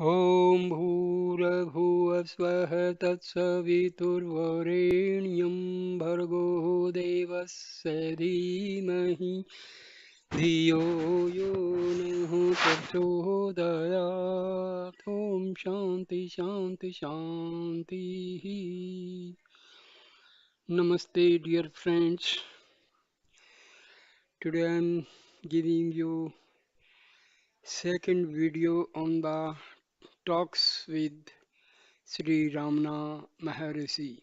ॐ भूर्भुवः स्वः तत्सवितुर्वरेण्यं भर्गो देवस्य धीमहि धियो यो नः प्रचोदयात् ॐ शान्ति शान्ति शान्तिः. Namaste, dear friends. Today I'm giving you second video on the talks with Sri Ramana Maharishi.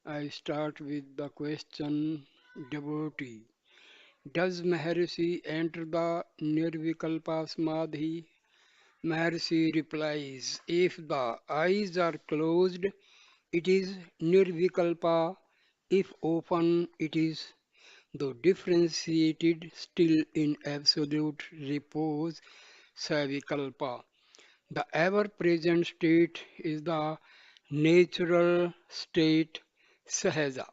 I start with the question devotee. Does Maharishi enter the Nirvikalpa Samadhi? Maharishi replies, if the eyes are closed, it is Nirvikalpa. If open, it is, though differentiated, still in absolute repose, Savikalpa. The ever present state is the natural state Sahaja.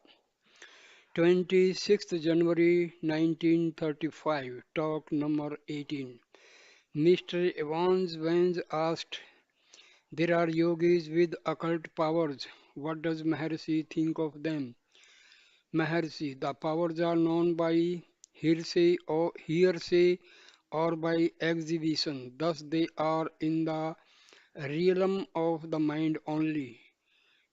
26th January 1935, talk number 18. Mr. Evans Vance asked, there are yogis with occult powers. What does Maharishi think of them? Maharishi, the powers are known by hearsay or by exhibition. Thus they are in the realm of the mind only.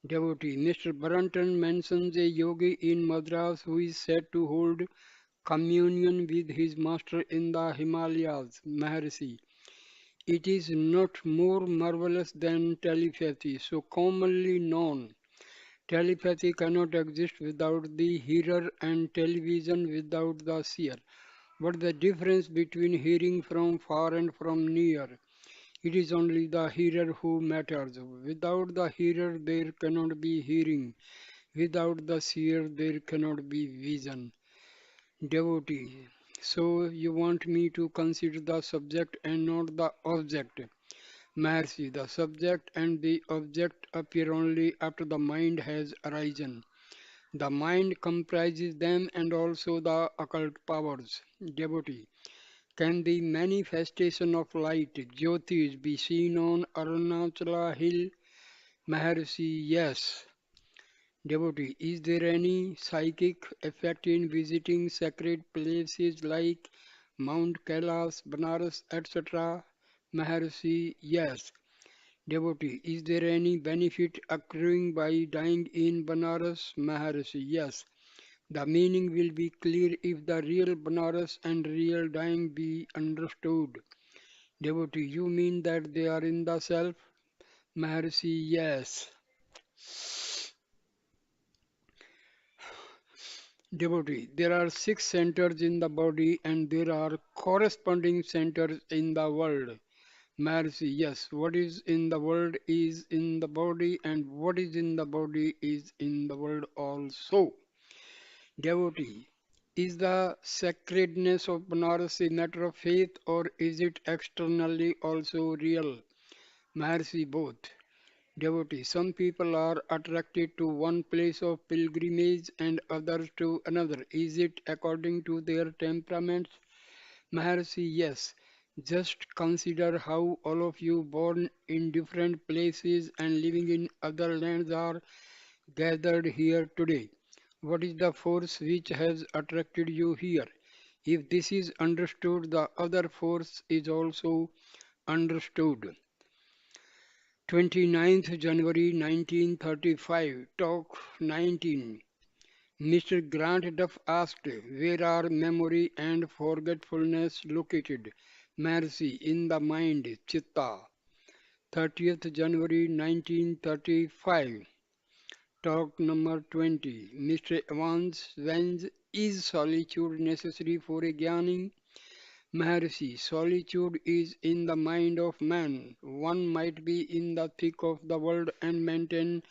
Devotee. Mr. Brunton mentions a yogi in Madras who is said to hold communion with his master in the Himalayas, Maharishi. It is not more marvelous than telepathy, so commonly known. Telepathy cannot exist without the hearer and television without the seer. What the difference between hearing from far and from near? It is only the hearer who matters. Without the hearer, there cannot be hearing. Without the seer, there cannot be vision. Devotee. So you want me to consider the subject and not the object. Maharishi, the subject and the object appear only after the mind has arisen. The mind comprises them and also the occult powers. Devotee. Can the manifestation of light, Jyotis, be seen on Arunachala hill? Maharishi, yes. Devotee, is there any psychic effect in visiting sacred places like Mount Kailas, Banaras, etc.? Maharishi, yes. Devotee, is there any benefit accruing by dying in Banaras? Maharishi, yes. The meaning will be clear if the real Banaras and real dying be understood. Devotee, you mean that they are in the self? Maharishi, yes. Devotee, there are six centers in the body and there are corresponding centers in the world. Maharishi, yes. What is in the world is in the body and what is in the body is in the world also. Devotee, is the sacredness of Banaras a matter of faith or is it externally also real? Maharishi, both. Devotee, some people are attracted to one place of pilgrimage and others to another. Is it according to their temperaments? Maharishi, yes. Just consider how all of you born in different places and living in other lands are gathered here today. What is the force which has attracted you here? If this is understood, the other force is also understood. 29th January 1935, Talk 19. Mr. Grant Duff asked, where are memory and forgetfulness located? Mercy in the mind, Chitta. 30th January 1935, Talk number 20. Mr. Evans, when is solitude necessary for a Jnani? Maharishi, solitude is in the mind of man. One might be in the thick of the world and maintain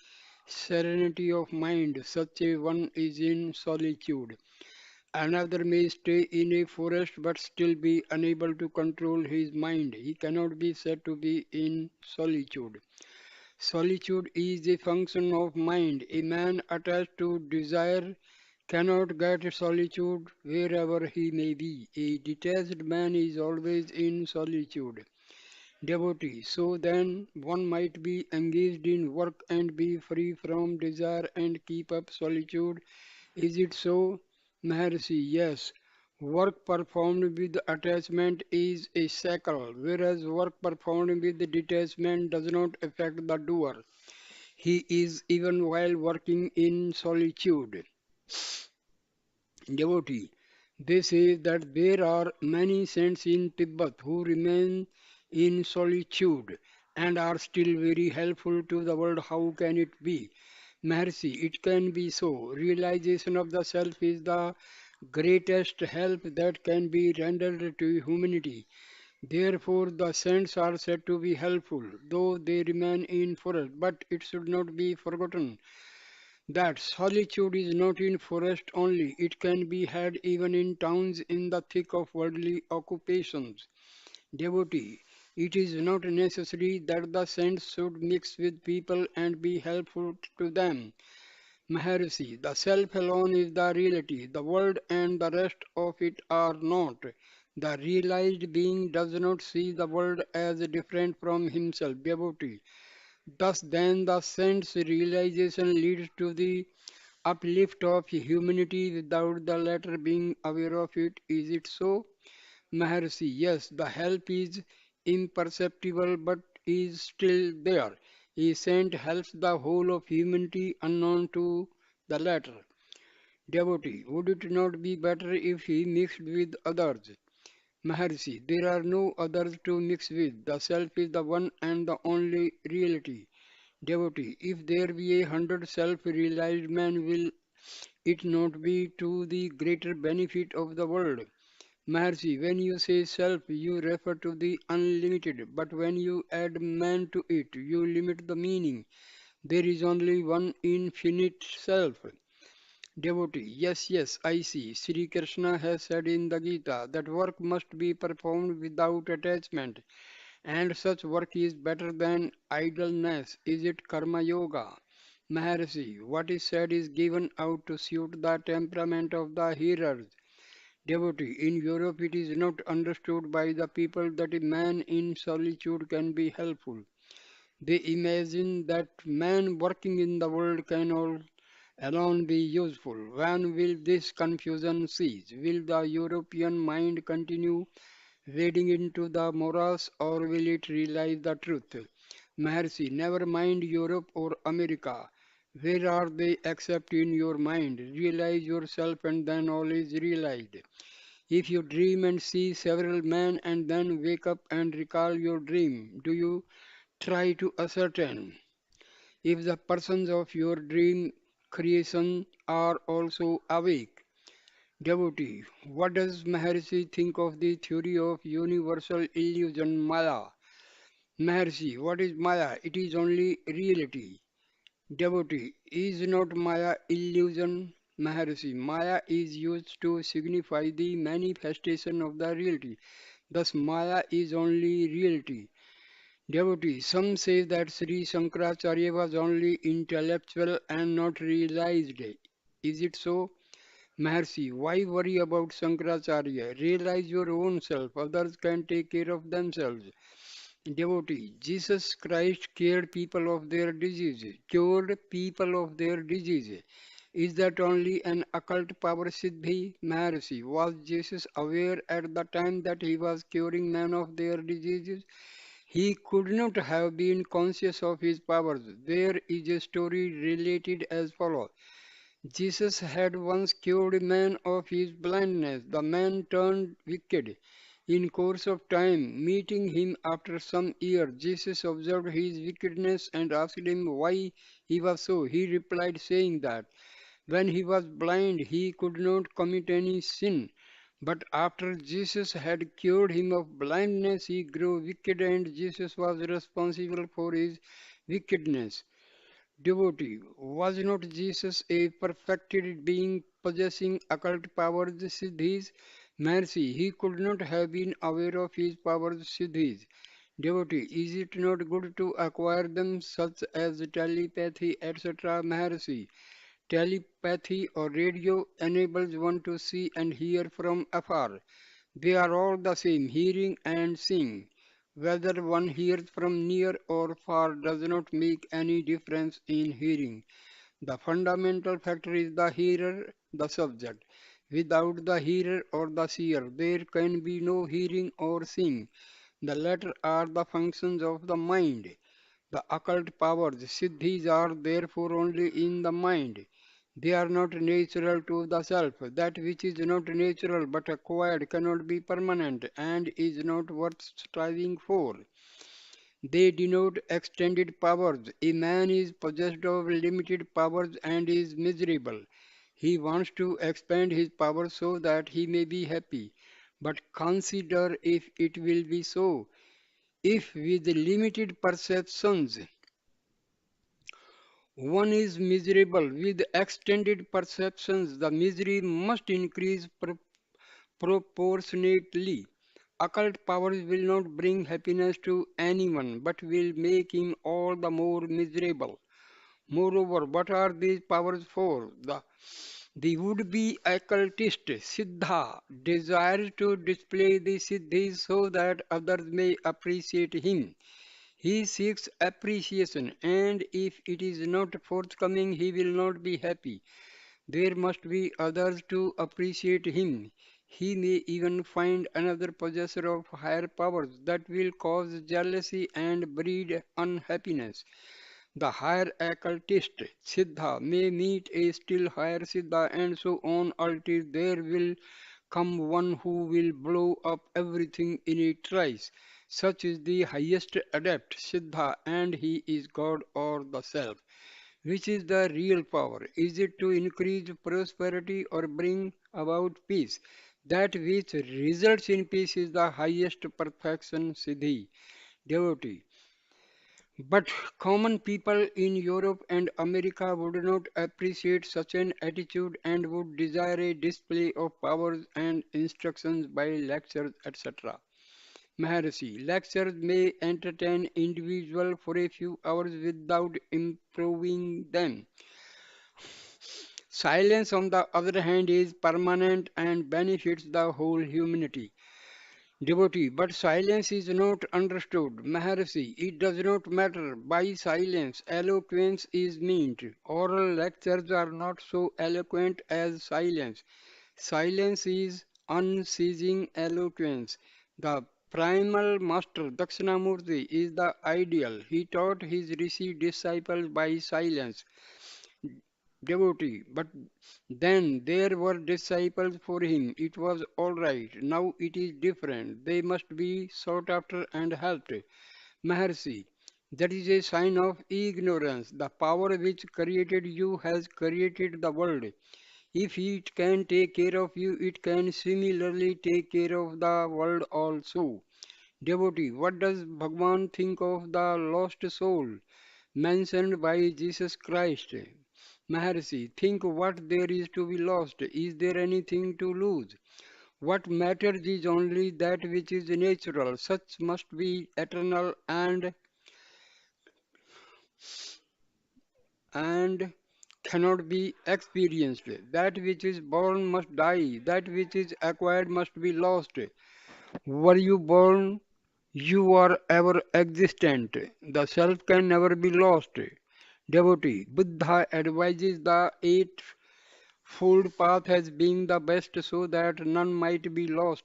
serenity of mind. Such a one is in solitude. Another may stay in a forest but still be unable to control his mind. He cannot be said to be in solitude. Solitude is a function of mind. A man attached to desire cannot get solitude wherever he may be. A detached man is always in solitude. Devotee. So then one might be engaged in work and be free from desire and keep up solitude. Is it so? Maharshi, yes. Work performed with attachment is a shackle, whereas work performed with detachment does not affect the doer. He is even while working in solitude. Devotee. They say that there are many saints in Tibet who remain in solitude and are still very helpful to the world. How can it be? Maharshi, it can be so. Realization of the self is the greatest help that can be rendered to humanity. Therefore, the saints are said to be helpful, though they remain in forest. But it should not be forgotten that solitude is not in forest only, it can be had even in towns in the thick of worldly occupations. Devotee, it is not necessary that the saints should mix with people and be helpful to them. Maharshi, the self alone is the reality, the world and the rest of it are not. The realized being does not see the world as different from himself. Devotee, thus then the saint's realization leads to the uplift of humanity without the latter being aware of it. Is it so? Maharshi, yes, the help is imperceptible but is still there. A saint helps the whole of humanity unknown to the latter. Devotee, would it not be better if he mixed with others? Maharshi, there are no others to mix with. The self is the one and the only reality. Devotee, if there be 100 self-realized men, will it not be to the greater benefit of the world? Maharshi, when you say self, you refer to the unlimited, but when you add man to it, you limit the meaning. There is only one infinite self. Devotee, yes, yes, I see. Sri Krishna has said in the Gita that work must be performed without attachment, and such work is better than idleness. Is it karma yoga? Maharshi, what is said is given out to suit the temperament of the hearers. Devotee, in Europe it is not understood by the people that a man in solitude can be helpful. They imagine that man working in the world can alone be useful. When will this confusion cease? Will the European mind continue wading into the morass or will it realize the truth? Maharshi, never mind Europe or America. Where are they except in your mind? Realize yourself and then all is realized. If you dream and see several men and then wake up and recall your dream, do you try to ascertain if the persons of your dream creation are also awake? Devotee, what does Maharshi think of the theory of universal illusion Maya? Maharshi, what is Maya? It is only reality. Devotee, is not Maya illusion? Maharshi, Maya is used to signify the manifestation of the reality. Thus, Maya is only reality. Devotee, some say that Sri Shankaracharya was only intellectual and not realized. Is it so? Maharshi, why worry about Shankaracharya? Realize your own self. Others can take care of themselves. Devotee, Jesus Christ cured people of their diseases. Is that only an occult power siddhi? Maharshi, was Jesus aware at the time that he was curing men of their diseases? He could not have been conscious of his powers. There is a story related as follows. Jesus had once cured a man of his blindness. The man turned wicked. In course of time, meeting him after some years, Jesus observed his wickedness and asked him why he was so. He replied, saying that when he was blind, he could not commit any sin. But after Jesus had cured him of blindness, he grew wicked, and Jesus was responsible for his wickedness. Devotee, was not Jesus a perfected being possessing occult powers siddhis? Mercy, he could not have been aware of his powers siddhis. Devotee, is it not good to acquire them such as telepathy, etc.? Maharshi, telepathy or radio enables one to see and hear from afar. They are all the same, hearing and seeing. Whether one hears from near or far does not make any difference in hearing. The fundamental factor is the hearer, the subject. Without the hearer or the seer, there can be no hearing or seeing. The latter are the functions of the mind. The occult powers, siddhis, are therefore only in the mind. They are not natural to the self. That which is not natural but acquired cannot be permanent and is not worth striving for. They denote extended powers. A man is possessed of limited powers and is miserable. He wants to expand his powers so that he may be happy. But consider if it will be so. If with limited perceptions one is miserable, with extended perceptions the misery must increase proportionately. Occult powers will not bring happiness to anyone, but will make him all the more miserable. Moreover, what are these powers for? The would-be occultist, Siddha, desires to display the Siddhis so that others may appreciate him. He seeks appreciation, and if it is not forthcoming, he will not be happy. There must be others to appreciate him. He may even find another possessor of higher powers that will cause jealousy and breed unhappiness. The higher occultist, Siddha, may meet a still higher Siddha, and so on until there will come one who will blow up everything in a trice. Such is the highest adept, Siddha, and he is God or the Self. Which is the real power? Is it to increase prosperity or bring about peace? That which results in peace is the highest perfection, Siddhi, devotee. But common people in Europe and America would not appreciate such an attitude and would desire a display of powers and instructions by lectures, etc. Maharishi, lectures may entertain individual for a few hours without improving them. Silence, on the other hand, is permanent and benefits the whole humanity. Devotee, but silence is not understood. Maharishi, it does not matter. By silence, eloquence is meant. Oral lectures are not so eloquent as silence. Silence is unceasing eloquence. The primal master, Dakshinamurti, is the ideal. He taught his rishi disciples by silence. Devotee, but then there were disciples for him. It was all right. Now it is different. They must be sought after and helped. Maharshi, that is a sign of ignorance. The power which created you has created the world. If it can take care of you, it can similarly take care of the world also. Devotee, what does Bhagwan think of the lost soul mentioned by Jesus Christ? Maharshi, think what there is to be lost. Is there anything to lose? What matters is only that which is natural. Such must be eternal and cannot be experienced. That which is born must die. That which is acquired must be lost. Were you born? You are ever existent. The self can never be lost. Devotee, Buddha advises the eightfold path as being the best so that none might be lost.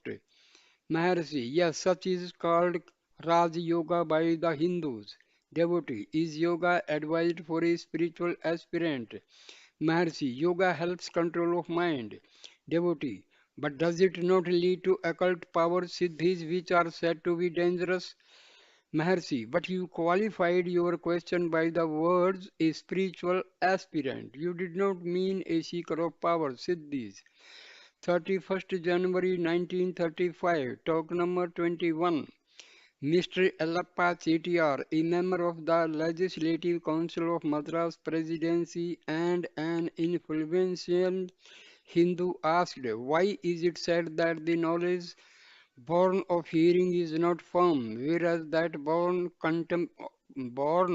Maharshi, yes, such is called Raj Yoga by the Hindus. Devotee, is yoga advised for a spiritual aspirant? Maharshi, yoga helps control of mind. Devotee, but does it not lead to occult powers, siddhis, which are said to be dangerous? Maharshi, but you qualified your question by the words a spiritual aspirant. You did not mean a seeker of power, siddhis. 31st January 1935, talk number 21. Mr. Ellappa Chettiar, a member of the Legislative Council of Madras Presidency and an influential Hindu, asked, why is it said that the knowledge born of hearing is not firm, whereas that born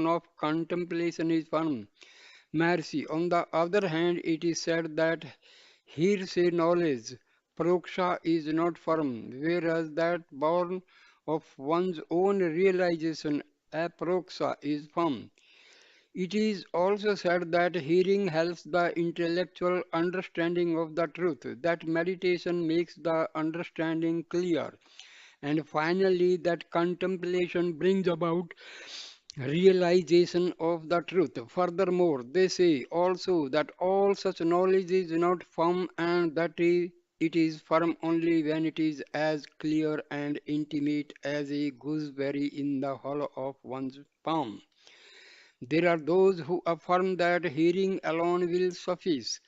of contemplation is firm? Mercy. On the other hand, it is said that hearsay knowledge, proksha, is not firm, whereas that born of one's own realization aproxa is firm. It is also said that hearing helps the intellectual understanding of the truth, that meditation makes the understanding clear, and finally that contemplation brings about realization of the truth. Furthermore, they say also that all such knowledge is not firm and that it is firm only when it is as clear and intimate as a gooseberry in the hollow of one's palm. There are those who affirm that hearing alone will suffice,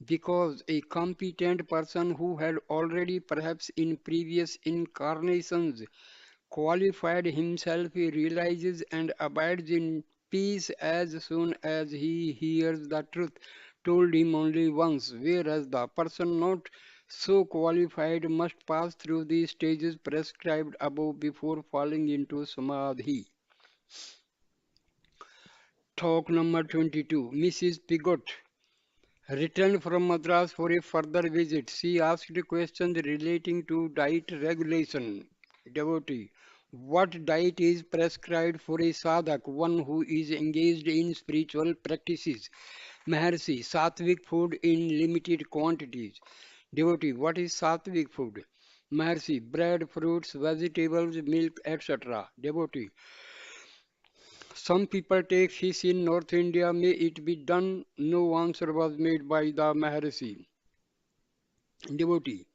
because a competent person who had already, perhaps in previous incarnations, qualified himself realizes and abides in peace as soon as he hears the truth told him only once, whereas the person not so qualified must pass through the stages prescribed above before falling into samadhi. Talk number 22. Mrs. Pigot returned from Madras for a further visit. She asked questions relating to diet regulation. Devotee. What diet is prescribed for a sadhak, one who is engaged in spiritual practices? Maharshi. Sattvic food in limited quantities. Devotee. What is sattvic food? Maharshi. Bread, fruits, vegetables, milk, etc. Devotee. Some people take fish in North India. May it be done? No answer was made by the Maharishi. Devotee.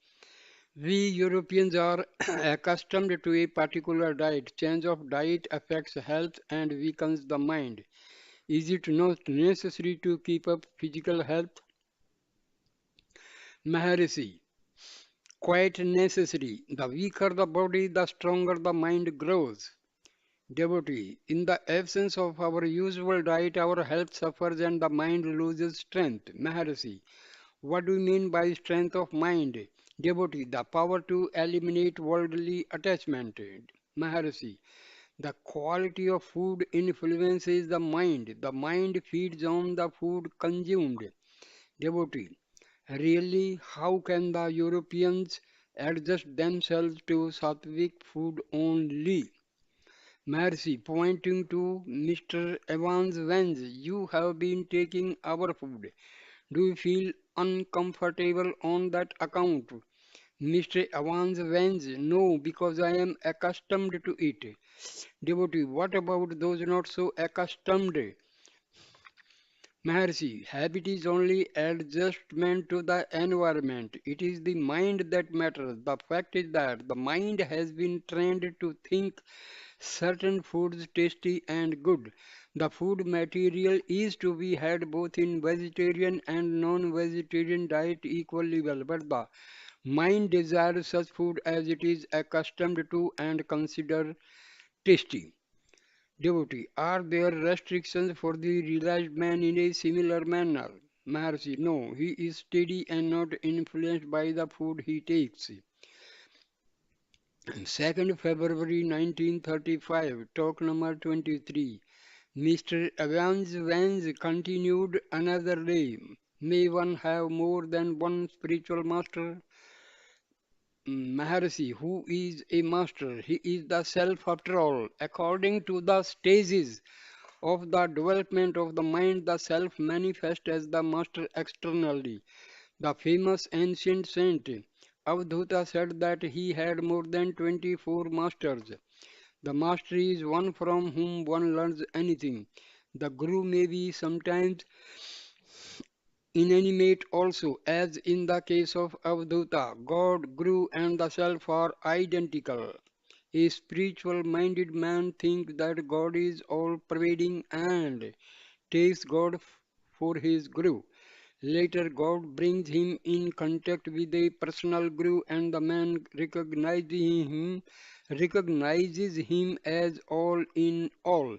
We Europeans are accustomed to a particular diet. Change of diet affects health and weakens the mind. Is it not necessary to keep up physical health? Maharishi. Quite necessary. The weaker the body, the stronger the mind grows. Devotee. In the absence of our usual diet, our health suffers and the mind loses strength. Maharishi. What do you mean by strength of mind? Devotee. The power to eliminate worldly attachment. Maharishi. The quality of food influences the mind. The mind feeds on the food consumed. Devotee. Really, how can the Europeans adjust themselves to sattvic food only? Mercy, pointing to Mr. Evans Vance, you have been taking our food. Do you feel uncomfortable on that account? Mr. Evans Vance, no, because I am accustomed to it. Devotee, what about those not so accustomed? Maharshi, habit is only adjustment to the environment. It is the mind that matters. The fact is that the mind has been trained to think certain foods tasty and good. The food material is to be had both in vegetarian and non-vegetarian diet equally well, but the mind desires such food as it is accustomed to and consider tasty. Devotee, are there restrictions for the realized man in a similar manner? Maharshi, no, he is steady and not influenced by the food he takes. 2nd February 1935, talk number 23. Mr. Evans Vance continued another day. May one have more than one spiritual master? Maharshi, who is a master? He is the self after all. According to the stages of the development of the mind, the self manifests as the master externally. The famous ancient saint Avadhuta said that he had more than 24 masters. The master is one from whom one learns anything. The guru may be sometimes inanimate also, as in the case of Avadhuta. God, guru, and the self are identical. A spiritual minded man thinks that God is all pervading and takes God for his guru. Later, God brings him in contact with a personal guru, and the man recognizes him as all in all.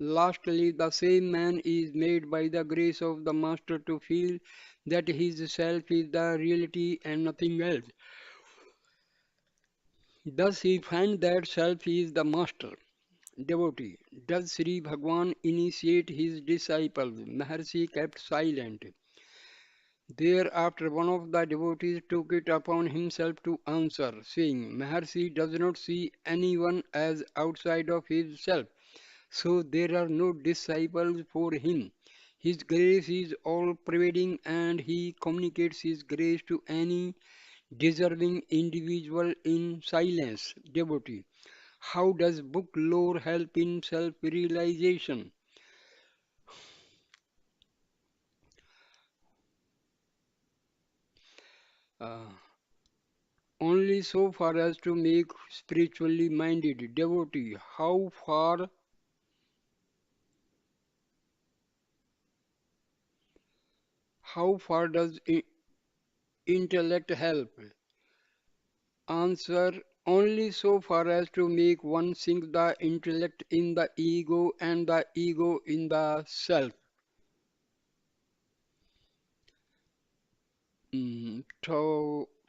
Lastly, the same man is made by the grace of the Master to feel that his self is the reality and nothing else. Thus he finds that self is the Master. Devotee. Does Sri Bhagwan initiate his disciples? Maharshi kept silent. Thereafter, one of the devotees took it upon himself to answer, saying, Maharshi does not see anyone as outside of himself, so there are no disciples for him. His grace is all pervading and he communicates his grace to any deserving individual in silence. Devotee. How does book lore help in self realization? Uh, Only so far as to make spiritually minded devotee. How far does intellect help? Answer: only so far as to make one sink the intellect in the ego and the ego in the self.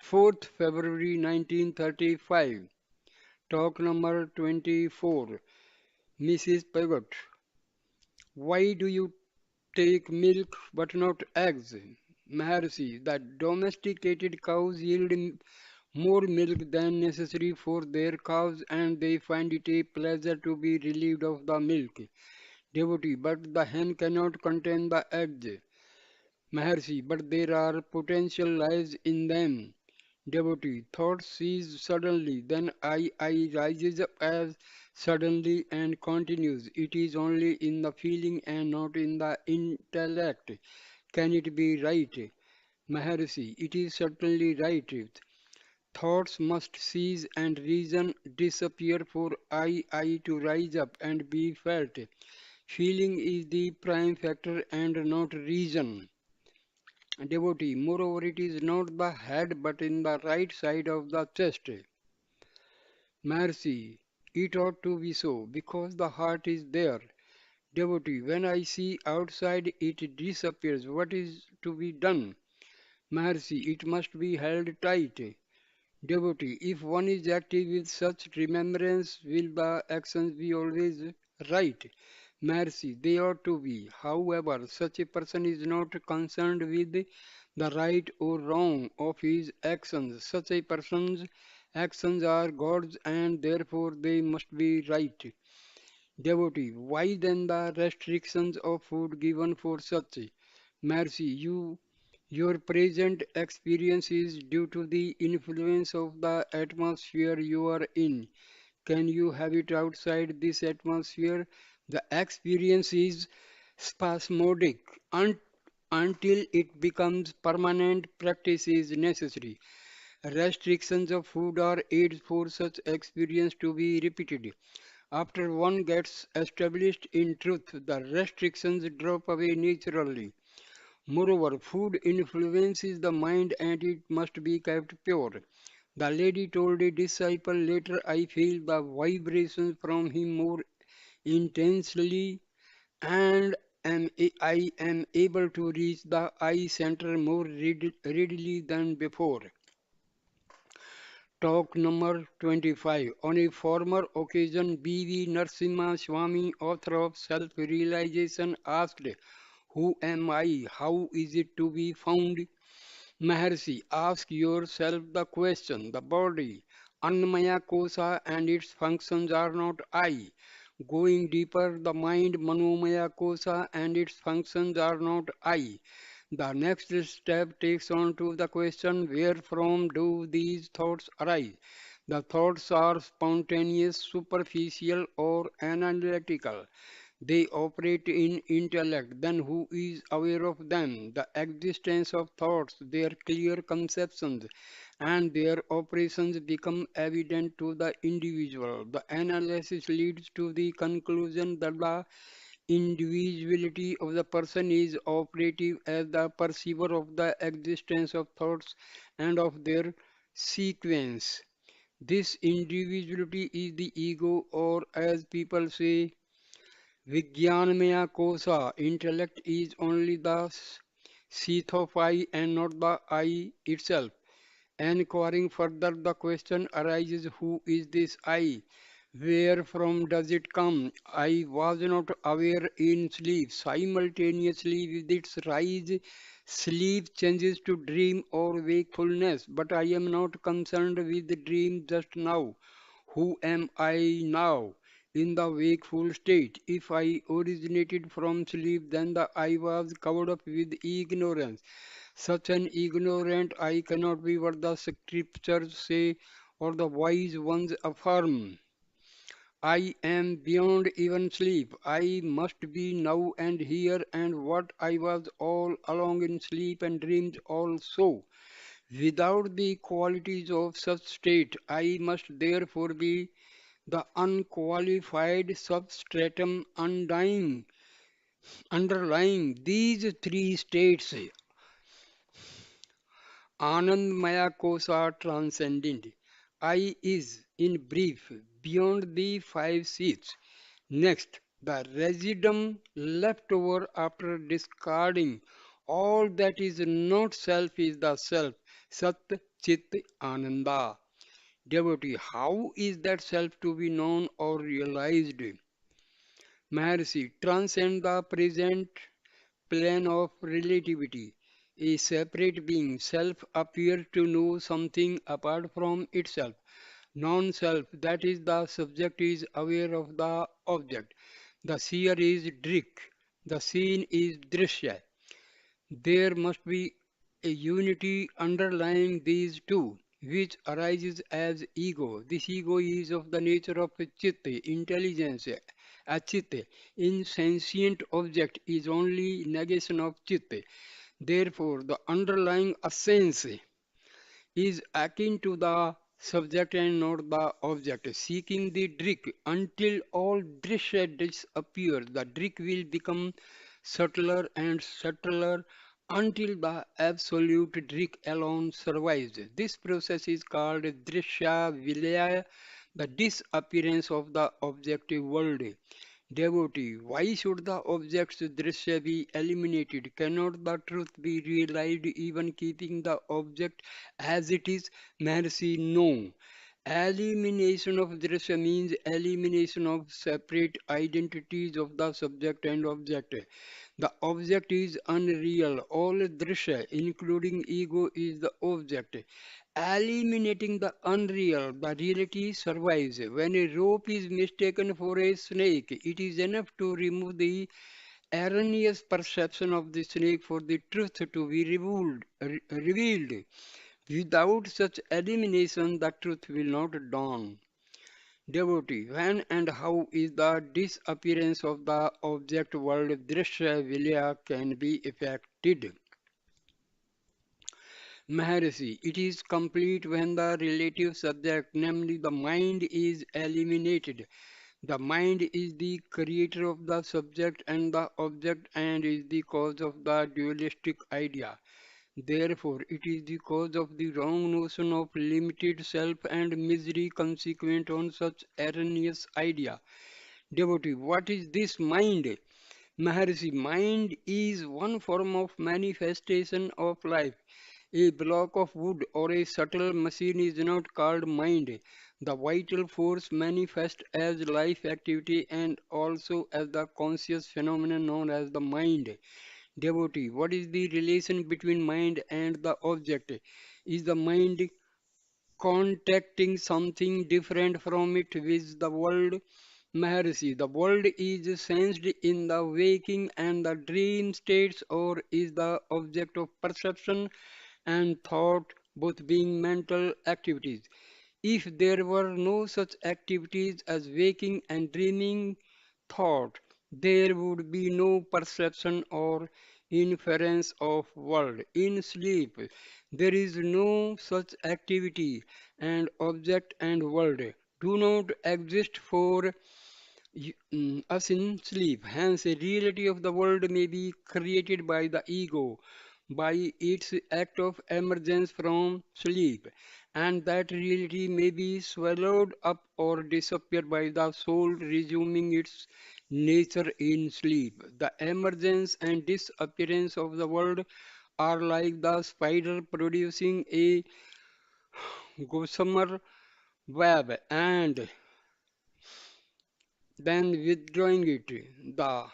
4th February 1935. Talk number 24. Mrs. Pivot. Why do you take milk but not eggs? Maharshi. The domesticated cows yield more milk than necessary for their calves and they find it a pleasure to be relieved of the milk. Devotee. But the hen cannot contain the eggs. Maharshi. But there are potential lives in them. Devotee. Thought ceases suddenly, then I rises up as suddenly and continues. It is only in the feeling and not in the intellect. Can it be right? Maharshi. It is certainly right. Thoughts must cease and reason disappear for I to rise up and be felt. Feeling is the prime factor and not reason. Devotee, moreover, it is not the head but in the right side of the chest. Mercy, it ought to be so, because the heart is there. Devotee, when I see outside, it disappears. What is to be done? Mercy, it must be held tight. Devotee, if one is active with such remembrance, will the actions be always right? Mercy, they ought to be. However, such a person is not concerned with the right or wrong of his actions. Such a person's actions are God's and therefore they must be right. Devotee, why then the restrictions of food given for such? Mercy, your present experience is due to the influence of the atmosphere you are in. Can you have it outside this atmosphere? The experience is spasmodic until it becomes permanent. Practice is necessary. Restrictions of food are aids for such experience to be repeated. After one gets established in truth, the restrictions drop away naturally. Moreover, food influences the mind and it must be kept pure. The lady told a disciple later, I feel the vibrations from him more intensely and I am able to reach the eye center more readily than before. Talk number 25. On a former occasion, B.V. Narasimha Swami, author of Self Realization, asked, who am I? How is it to be found? Maharshi, ask yourself the question. The body, Annamaya Kosa, and its functions are not I. Going deeper, the mind, Manomaya Kosa, and its functions are not I. The next step takes on to the question, where from do these thoughts arise? The thoughts are spontaneous, superficial, or analytical. They operate in intellect. Then who is aware of them? The existence of thoughts, their clear conceptions, and their operations become evident to the individual. The analysis leads to the conclusion that the individuality of the person is operative as the perceiver of the existence of thoughts and of their sequence. This individuality is the ego, or as people say, Vijnanamaya kosa. Intellect is only the seat of I and not the I itself. Enquiring further, the question arises, who is this I? Where from does it come? I was not aware in sleep. Simultaneously with its rise, Sleep changes to dream or wakefulness, but I am not concerned with the dream just now. Who am I now? In the wakeful state, if I originated from sleep, then I was covered up with ignorance. Such an ignorant I cannot be what the scriptures say or the wise ones affirm. I am beyond even sleep. I must be now and here and what I was all along in sleep and dreams also. Without the qualities of such state, I must therefore be the unqualified substratum undying, underlying these three states. Anandmaya Kosa transcendent. I is, in brief, beyond the five seats. Next, the residuum left over after discarding all that is not self is the self, Sat Chit Ananda. Devotee, how is that self to be known or realized? Maharshi, transcend the present plane of relativity. A separate being, self, appears to know something apart from itself. Non-self, that is the subject, is aware of the object. The seer is Drik. The seen is Drishya. There must be a unity underlying these two, which arises as ego. This ego is of the nature of chitta, intelligence. Achitta, insentient object, is only negation of chitta. Therefore, the underlying essence is akin to the subject and not the object. Seeking the Drik until all Drishya disappears, the Drik will become subtler and subtler until the absolute Drik alone survives. This process is called Drishya Vilaya, the disappearance of the objective world. Devotee, why should the object's drishya be eliminated? Cannot the truth be realized even keeping the object as it is? Mercy, no. Elimination of drishya means elimination of separate identities of the subject and object. The object is unreal. All drishya, including ego, is the object. Eliminating the unreal, the reality survives. When a rope is mistaken for a snake, it is enough to remove the erroneous perception of the snake for the truth to be revealed. Without such elimination, the truth will not dawn. Devotee, when and how is the disappearance of the object world Drishya Vilya can be effected? Maharishi, it is complete when the relative subject, namely the mind, is eliminated. The mind is the creator of the subject and the object and is the cause of the dualistic idea. Therefore, it is the cause of the wrong notion of limited self and misery consequent on such erroneous idea. Devotee, what is this mind? Maharishi, mind is one form of manifestation of life. A block of wood or a subtle machine is not called mind. The vital force manifests as life activity and also as the conscious phenomenon known as the mind. Devotee, what is the relation between mind and the object? Is the mind contacting something different from it with the world? Maharishi, the world is sensed in the waking and the dream states or is the object of perception and thought, both being mental activities. If there were no such activities as waking and dreaming thought, there would be no perception or inference of world. In sleep, there is no such activity, and object and world do not exist for us in sleep. Hence, a reality of the world may be created by the ego by its act of emergence from sleep, and that reality may be swallowed up or disappear by the soul resuming its nature in sleep. The emergence and disappearance of the world are like the spider producing a gossamer web and then withdrawing it. The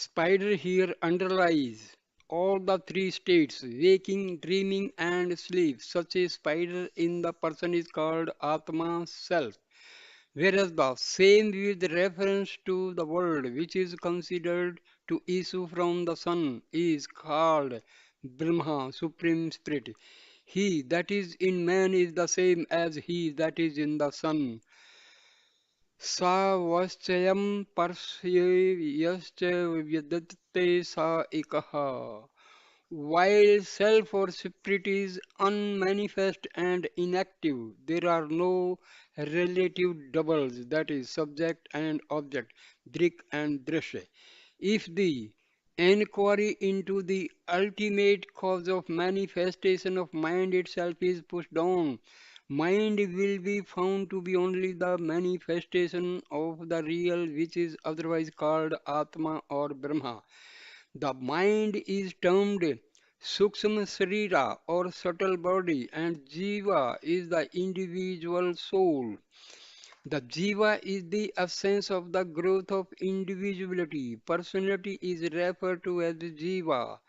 Spider here underlies all the three states, waking, dreaming, and sleep. Such a spider in the person is called Atma, self. Whereas the same with reference to the world which is considered to issue from the sun is called Brahma, Supreme Spirit. He that is in man is the same as he that is in the sun. Savaschayam parsyascha vyadate sa ekaha. While self or spirit is unmanifest and inactive, there are no relative doubles, that is, subject and object, drik and drishya. If the inquiry into the ultimate cause of manifestation of mind itself is pushed on, mind will be found to be only the manifestation of the real, which is otherwise called Atma or Brahma. The mind is termed Sukshma Sarira or subtle body, and Jiva is the individual soul. The Jiva is the essence of the growth of individuality. Personality is referred to as Jiva.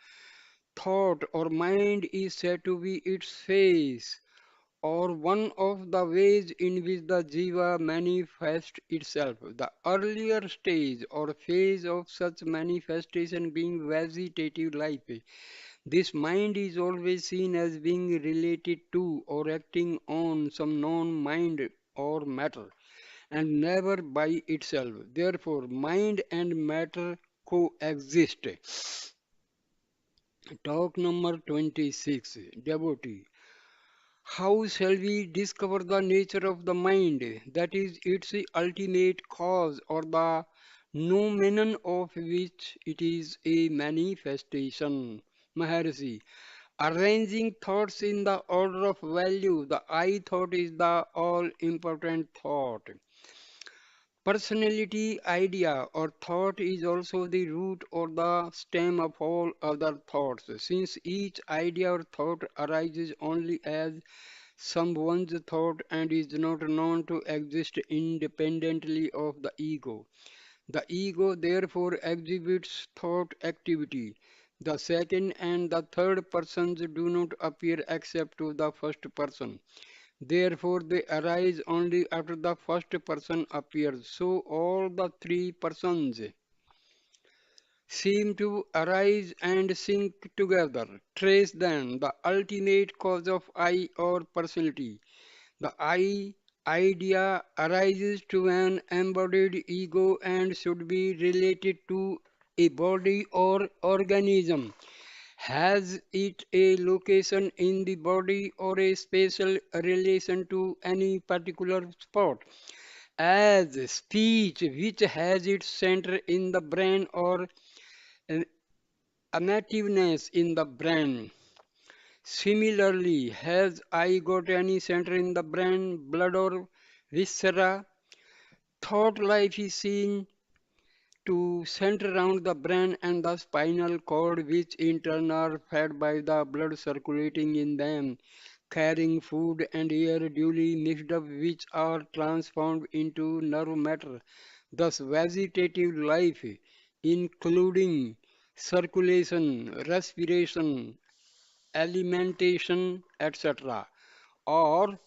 Thought or mind is said to be its face, or one of the ways in which the Jiva manifests itself. The earlier stage or phase of such manifestation being vegetative life. This mind is always seen as being related to or acting on some non-mind or matter, and never by itself. Therefore, mind and matter coexist. Talk number 26. Devotee. How shall we discover the nature of the mind, that is, its ultimate cause, or the noumenon of which it is a manifestation? Maharishi, arranging thoughts in the order of value, the I thought is the all important thought. Personality, idea, or thought is also the root or the stem of all other thoughts, since each idea or thought arises only as someone's thought and is not known to exist independently of the ego. The ego therefore exhibits thought activity. The second and the third persons do not appear except to the first person. Therefore, they arise only after the first person appears. So, all the three persons seem to arise and sink together. Trace then the ultimate cause of I or personality. The I idea arises to an embodied ego and should be related to a body or organism. Has it a location in the body or a spatial relation to any particular spot? As speech, which has its center in the brain or an nativeness in the brain. Similarly, has I got any center in the brain, blood or viscera? Thought life is seen to center around the brain and the spinal cord, which in turn are fed by the blood circulating in them, carrying food and air duly mixed up, which are transformed into nerve matter. Thus, vegetative life, including circulation, respiration, alimentation, etc., or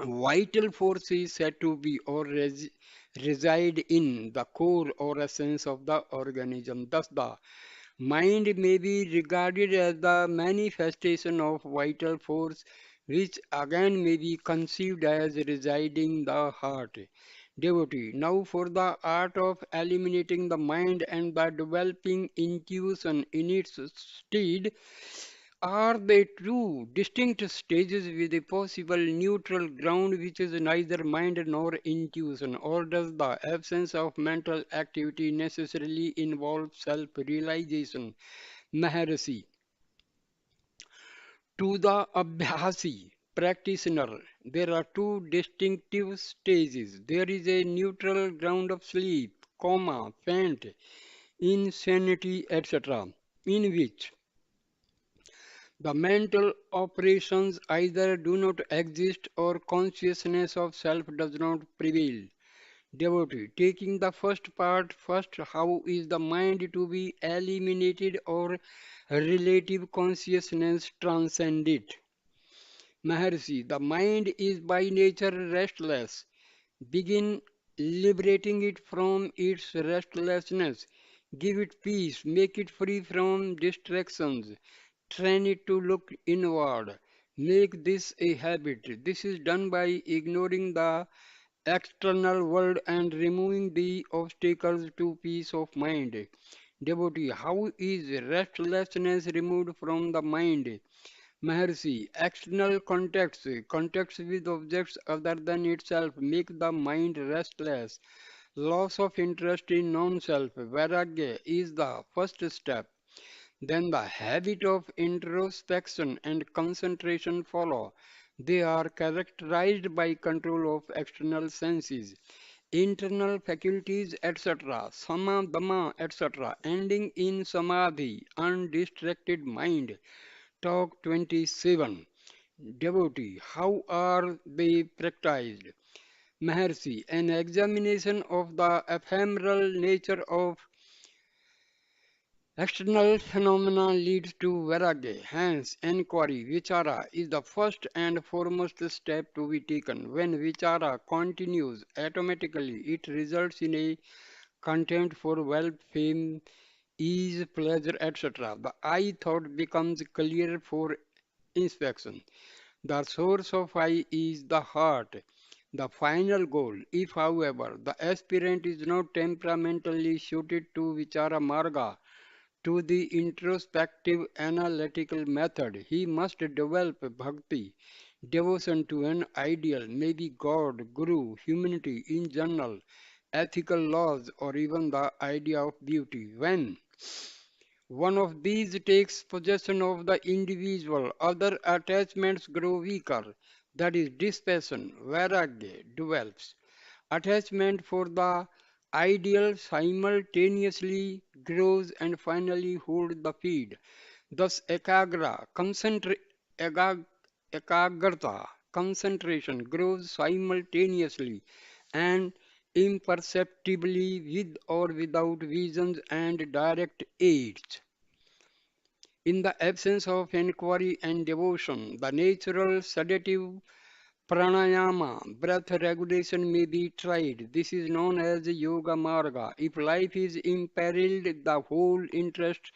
vital force is said to be or reside in the core or essence of the organism. Thus, the mind may be regarded as the manifestation of vital force, which again may be conceived as residing the heart. Devotee. Now, for the art of eliminating the mind and the developing intuition in its stead, are they two distinct stages with a possible neutral ground which is neither mind nor intuition, or does the absence of mental activity necessarily involve self realization? Maharishi. To the Abhyasi practitioner, there are two distinctive stages. There is a neutral ground of sleep, coma, faint, insanity, etc., in which the mental operations either do not exist or consciousness of self does not prevail. Devotee, taking the first part first, how is the mind to be eliminated or relative consciousness transcended? Maharshi, the mind is by nature restless. Begin liberating it from its restlessness. Give it peace, make it free from distractions. Train it to look inward. Make this a habit. This is done by ignoring the external world and removing the obstacles to peace of mind. Devotee, how is restlessness removed from the mind? Maharshi, external contacts with objects other than itself make the mind restless. Loss of interest in non-self, vairagya, is the first step. Then the habit of introspection and concentration follow. They are characterized by control of external senses, internal faculties, etc., sama, dhamma, etc., ending in samadhi, undistracted mind. Talk 27. Devotee, how are they practiced? Maharshi, an examination of the ephemeral nature of external phenomena leads to vairagya. Hence, enquiry, vichara, is the first and foremost step to be taken. When vichara continues, automatically it results in a contempt for wealth, fame, ease, pleasure, etc. The I thought becomes clear for inspection. The source of I is the heart, the final goal. If, however, the aspirant is not temperamentally suited to Vichara Marga, to the introspective analytical method, he must develop bhakti, devotion to an ideal, maybe God, Guru, humanity in general, ethical laws, or even the idea of beauty. When one of these takes possession of the individual, other attachments grow weaker. That is, dispassion, vairagya develops. Attachment for the ideal simultaneously grows and finally holds the feed. Thus, ega- ekagrata, concentration grows simultaneously and imperceptibly with or without visions and direct aids. In the absence of inquiry and devotion, the natural sedative pranayama, breath regulation may be tried. This is known as yoga marga. If life is imperiled, the whole interest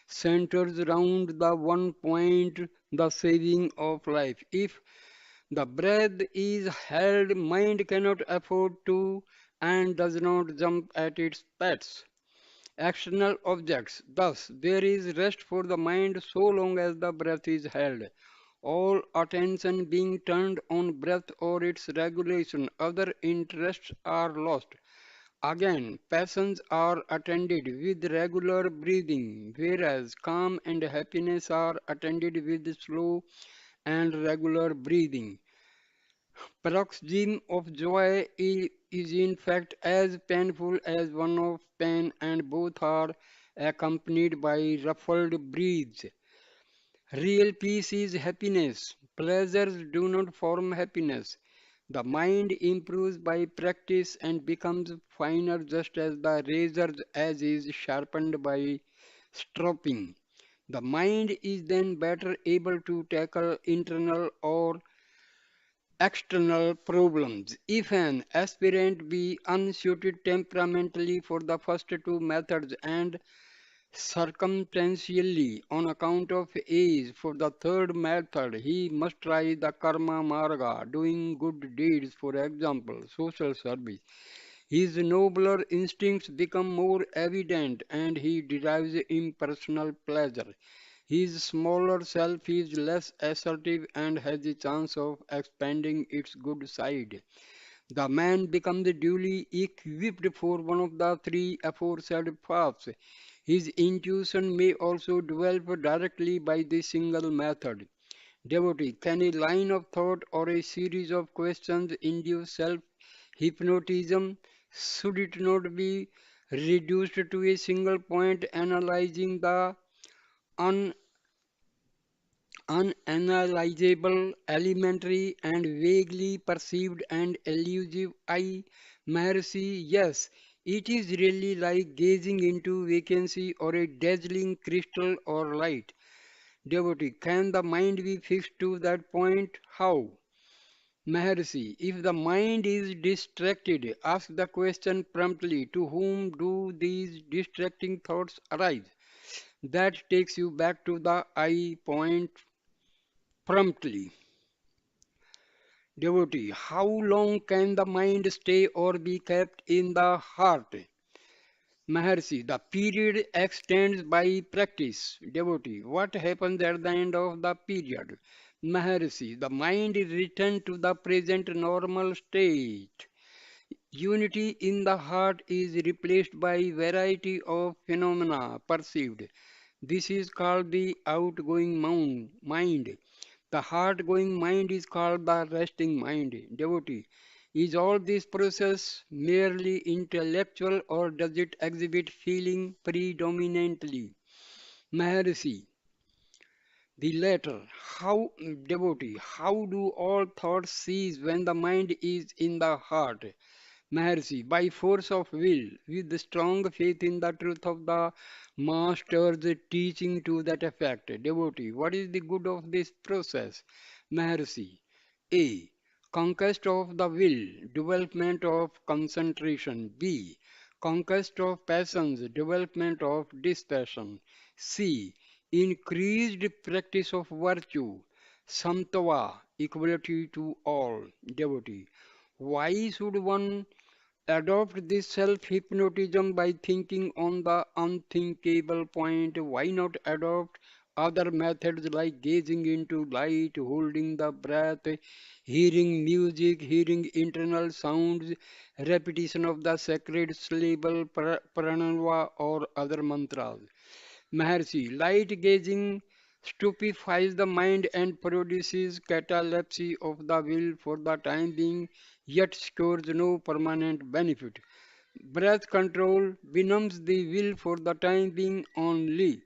centers around the one point, the saving of life. If the breath is held, mind cannot afford to and does not jump at its pets external objects. Thus, there is rest for the mind so long as the breath is held. All attention being turned on breath or its regulation, other interests are lost. Again, passions are attended with regular breathing, whereas calm and happiness are attended with slow and regular breathing. Paroxysm of joy is in fact as painful as one of pain, and both are accompanied by ruffled breaths. Real peace is happiness. Pleasures do not form happiness. The mind improves by practice and becomes finer just as the razor's edge is sharpened by stropping. The mind is then better able to tackle internal or external problems. If an aspirant be unsuited temperamentally for the first two methods and circumstantially on account of age for the third method, he must try the karma marga, doing good deeds, for example, social service. His nobler instincts become more evident and he derives impersonal pleasure. His smaller self is less assertive and has a chance of expanding its good side. The man becomes duly equipped for one of the three aforesaid paths. His intuition may also develop directly by this single method. Devotee, can a line of thought or a series of questions induce self hypnotism? Should it not be reduced to a single point analyzing the un unanalyzable, elementary, and vaguely perceived and elusive I? Maharishi, yes, it is really like gazing into vacancy or a dazzling crystal or light. Devotee, can the mind be fixed to that point? How? Maharishi, if the mind is distracted, ask the question promptly, to whom do these distracting thoughts arise? That takes you back to the I point promptly. Devotee, how long can the mind stay or be kept in the heart? Maharshi, the period extends by practice. Devotee, what happens at the end of the period? Maharshi, the mind is returned to the present normal state. Unity in the heart is replaced by variety of phenomena perceived. This is called the outgoing mind. The heart-going mind is called the resting mind. Devotee, is all this process merely intellectual or does it exhibit feeling predominantly? Maharishi, the latter. How, devotee, how do all thoughts cease when the mind is in the heart? Maharishi, by force of will, with the strong faith in the truth of the Master's teaching to that effect. Devotee, what is the good of this process? Maharishi, A. Conquest of the will, development of concentration. B. Conquest of passions, development of dispassion. C. Increased practice of virtue. Samtava, equality to all. Devotee, why should one adopt this self-hypnotism by thinking on the unthinkable point? Why not adopt other methods like gazing into light, holding the breath, hearing music, hearing internal sounds, repetition of the sacred syllable pranava or other mantras? Maharshi, light gazing stupefies the mind and produces catalepsy of the will for the time being, yet scores no permanent benefit. Breath control benumbs the will for the time being only.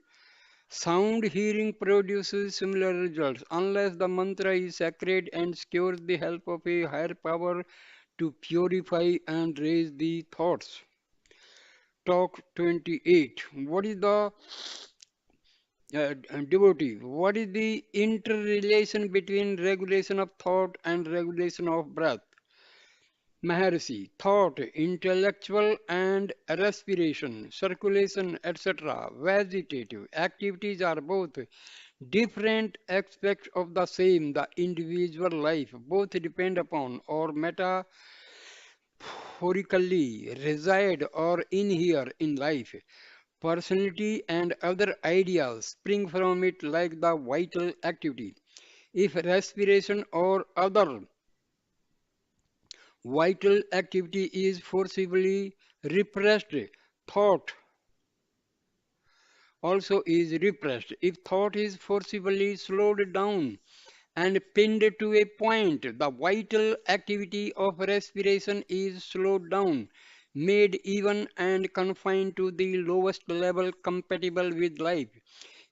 Sound hearing produces similar results unless the mantra is sacred and secures the help of a higher power to purify and raise the thoughts. Talk 28. What is the devotee? What is the interrelation between regulation of thought and regulation of breath? Maharishi, thought, intellectual and respiration, circulation, etc., vegetative activities are both different aspects of the same, the individual life. Both depend upon or metaphorically reside or inhere in life. Personality and other ideas spring from it like the vital activity. If respiration or other vital activity is forcibly repressed, thought also is repressed. If thought is forcibly slowed down and pinned to a point, the vital activity of respiration is slowed down, made even and confined to the lowest level compatible with life.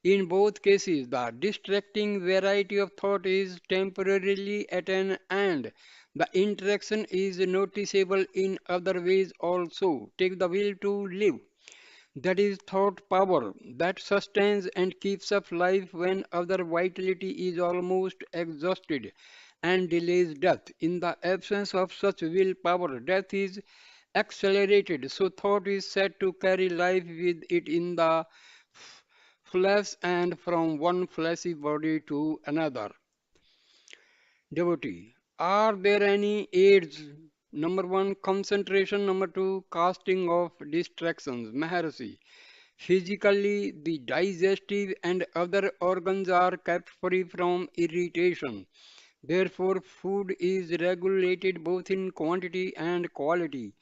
In both cases, the distracting variety of thought is temporarily at an end. The interaction is noticeable in other ways also. Take the will to live. That is thought power that sustains and keeps up life when other vitality is almost exhausted and delays death. In the absence of such will power, death is accelerated. So thought is said to carry life with it in the flesh and from one fleshy body to another. Devotee, are there any aids? Number one, concentration. Number two, casting of distractions. Maharishi, physically, the digestive and other organs are kept free from irritation. Therefore, food is regulated both in quantity and quality.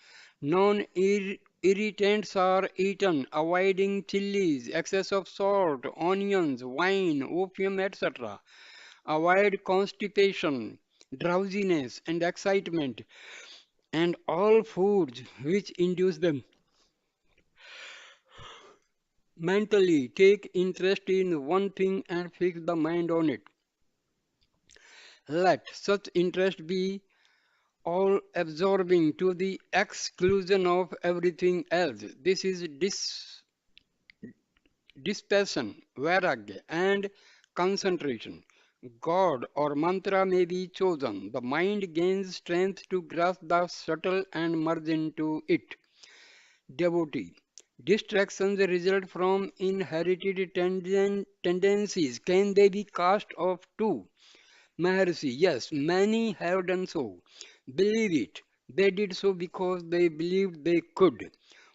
Non-irritants are eaten, avoiding chilies, excess of salt, onions, wine, opium, etc. Avoid constipation, drowsiness, and excitement, and all foods which induce them. Mentally, take interest in one thing and fix the mind on it. Let such interest be all absorbing to the exclusion of everything else. This is dispassion, vairagya, and concentration. God or mantra may be chosen. The mind gains strength to grasp the subtle and merge into it. Devotee. Distractions result from inherited tendencies. Can they be cast off too? Maharshi, yes, many have done so. Believe it. They did so because they believed they could.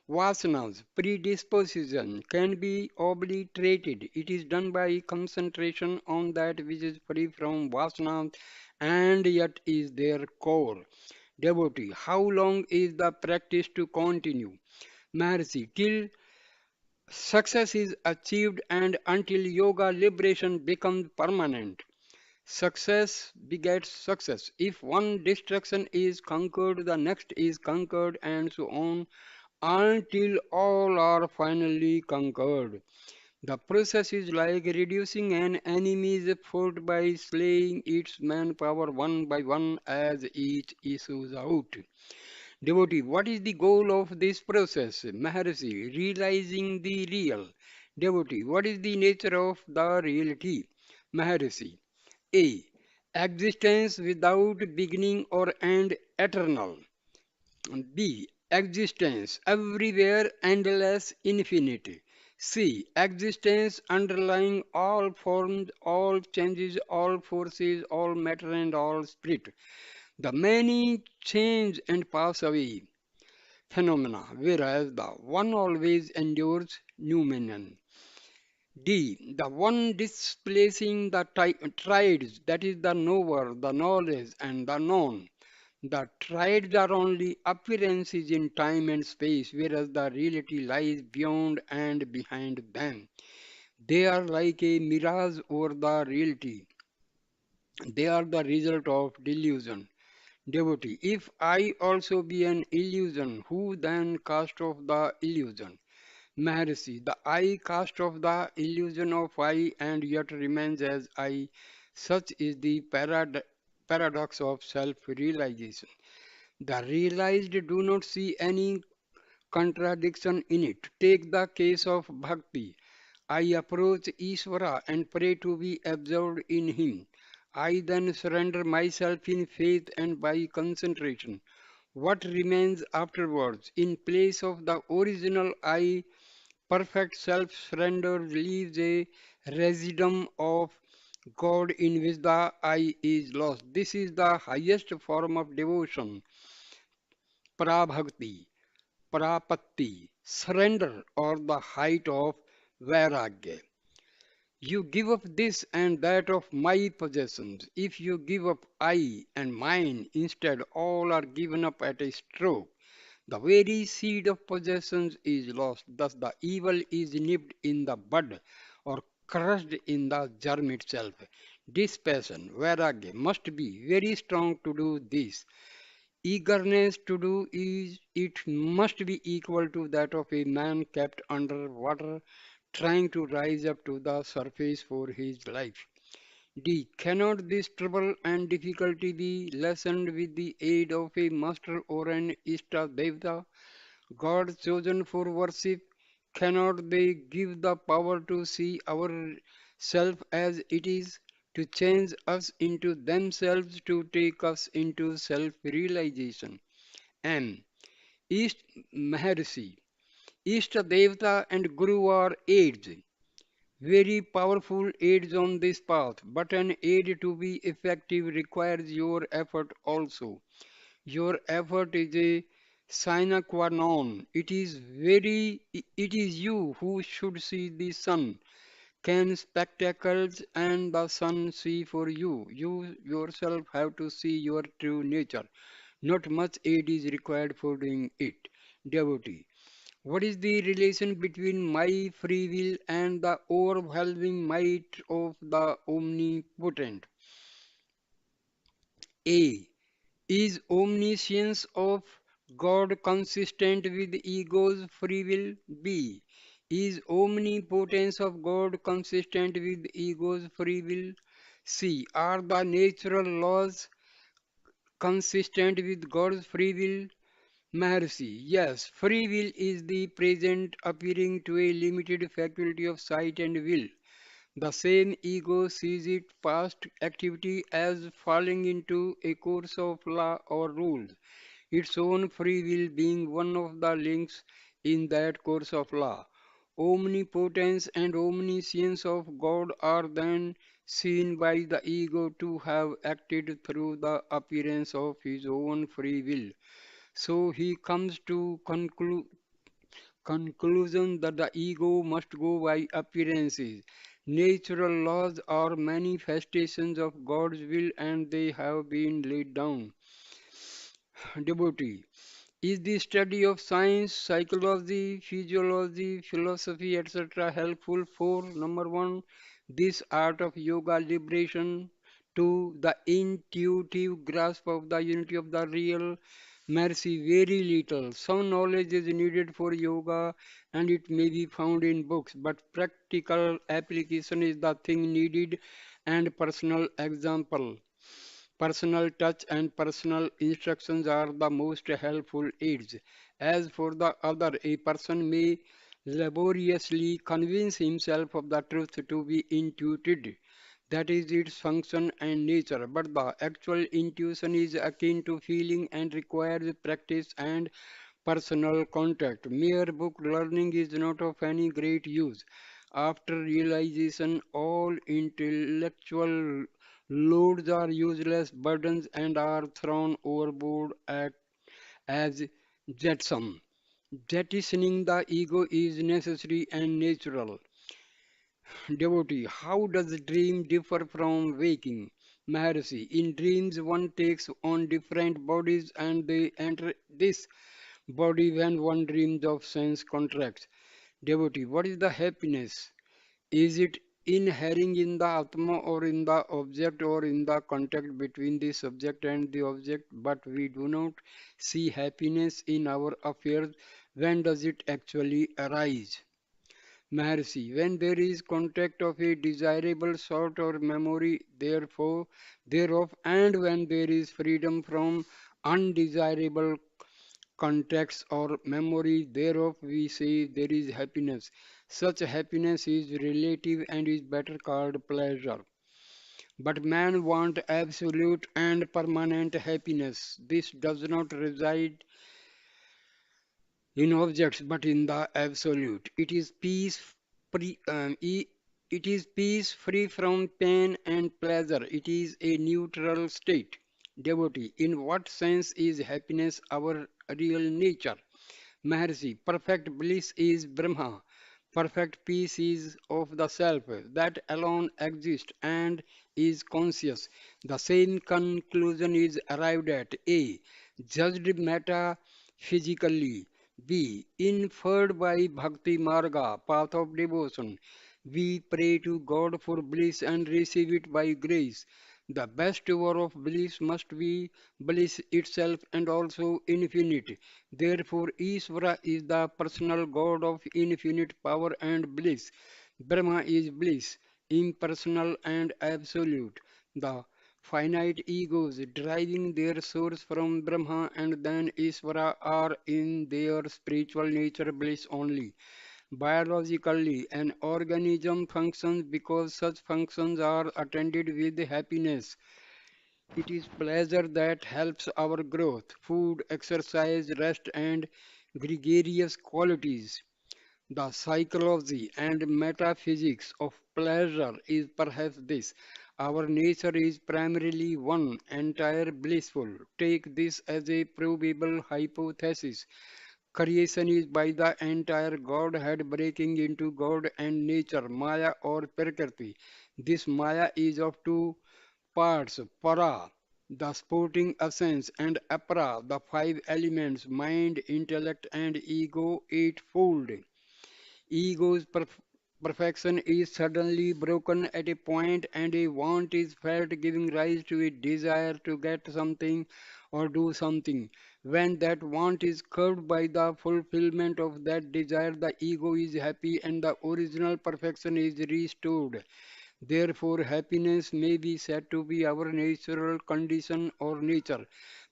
Vasanas, predisposition, can be obliterated. It is done by concentration on that which is free from vasanas and yet is their core. Devotee, how long is the practice to continue? Maharshi, till success is achieved and until yoga liberation becomes permanent. Success begets success. If one distraction is conquered, the next is conquered, and so on until all are finally conquered. The process is like reducing an enemy's effort by slaying its manpower one by one as each issues out. Devotee, what is the goal of this process? Maharshi, realizing the real. Devotee, what is the nature of the reality? Maharshi, A. Existence without beginning or end, eternal. B. Existence everywhere, endless, infinite. C. Existence underlying all forms, all changes, all forces, all matter, and all spirit. The many change and pass away phenomena, whereas the one always endures noumenon. D. The one displacing the triads, that is the knower, the knowledge, and the known. The triads are only appearances in time and space, whereas the reality lies beyond and behind them. They are like a mirage over the reality. They are the result of delusion. Devotee, if I also be an illusion, who then cast off the illusion? Maharshi, the I cast off the illusion of I and yet remains as I. Such is the paradox of self-realization. The realized do not see any contradiction in it. Take the case of bhakti. I approach Ishvara and pray to be absorbed in Him. I then surrender myself in faith and by concentration. What remains afterwards? In place of the original I, perfect self surrender leaves a residuum of God in which the I is lost. This is the highest form of devotion, prabhakti, prapatti, surrender, or the height of vairagya. You give up this and that of my possessions. If you give up I and mine, instead all are given up at a stroke. The very seed of possessions is lost. Thus the evil is nipped in the bud or crushed in the germ itself. This passion, vairagya, must be very strong to do this. Eagerness to do is it must be equal to that of a man kept under water trying to rise up to the surface for his life. D. Cannot this trouble and difficulty be lessened with the aid of a master or an Ishta Devta, God chosen for worship? Cannot they give the power to see our self as it is, to change us into themselves, to take us into self-realization? M. East Maharshi. Ishta Devta and Guru are aids, very powerful aids on this path, but an aid to be effective requires your effort also. Your effort is a sine qua non. It is you who should see the sun. Can spectacles and the sun see for you? You yourself have to see your true nature. Not much aid is required for doing it. Devotee. What is the relation between my free will and the overwhelming might of the omnipotent? A. Is omniscience of God consistent with ego's free will? B. Is omnipotence of God consistent with ego's free will? C. Are the natural laws consistent with God's free will? Maharshi, yes, free will is the present appearing to a limited faculty of sight and will. The same ego sees its past activity as falling into a course of law or rules, its own free will being one of the links in that course of law. Omnipotence and omniscience of God are then seen by the ego to have acted through the appearance of his own free will. So he comes to conclusion that the ego must go by appearances. Natural laws are manifestations of God's will and they have been laid down. Devotee. Is the study of science, psychology, physiology, philosophy, etc. helpful for number one, this art of yoga liberation, two, the intuitive grasp of the unity of the real? Mercy, very little. Some knowledge is needed for yoga and it may be found in books, but practical application is the thing needed and personal example. Personal touch and personal instructions are the most helpful aids. As for the other, a person may laboriously convince himself of the truth to be intuited. That is its function and nature, but the actual intuition is akin to feeling and requires practice and personal contact. Mere book learning is not of any great use. After realization, all intellectual loads are useless burdens and are thrown overboard as jetsam. Jettisoning the ego is necessary and natural. Devotee, how does dream differ from waking? Maharshi, in dreams one takes on different bodies and they enter this body when one dreams of sense contracts. Devotee, what is the happiness? Is it inhering in the Atma or in the object or in the contact between the subject and the object? But we do not see happiness in our affairs. When does it actually arise? Maharshi, when there is contact of a desirable sort or memory, therefore, thereof, and when there is freedom from undesirable contexts or memory thereof, we say there is happiness. Such happiness is relative and is better called pleasure. But man want absolute and permanent happiness. This does not reside in objects but in the absolute. It is peace free from pain and pleasure. It is a neutral state. Devotee, in what sense is happiness our real nature? Maharshi, perfect bliss is Brahma. Perfect peace is of the self that alone exists and is conscious. The same conclusion is arrived at A. Judged metaphysically. B. Inferred by Bhakti Marga, path of devotion. We pray to God for bliss and receive it by grace. The best hour of bliss must be bliss itself and also infinite. Therefore, Ishvara is the personal God of infinite power and bliss. Brahma is bliss, impersonal and absolute. The finite egos deriving their source from Brahma and then Ishvara are in their spiritual nature bliss only. Biologically, an organism functions because such functions are attended with happiness. It is pleasure that helps our growth, food, exercise, rest, and gregarious qualities. The psychology and metaphysics of pleasure is perhaps this. Our nature is primarily one, entire blissful. Take this as a probable hypothesis. Creation is by the entire Godhead breaking into God and nature, Maya or Prakriti. This Maya is of two parts, para, the sporting essence, and apara, the five elements, mind, intellect, and ego eightfold. Ego's perfection is suddenly broken at a point and a want is felt giving rise to a desire to get something or do something. When that want is curbed by the fulfillment of that desire, the ego is happy and the original perfection is restored. Therefore, happiness may be said to be our natural condition or nature.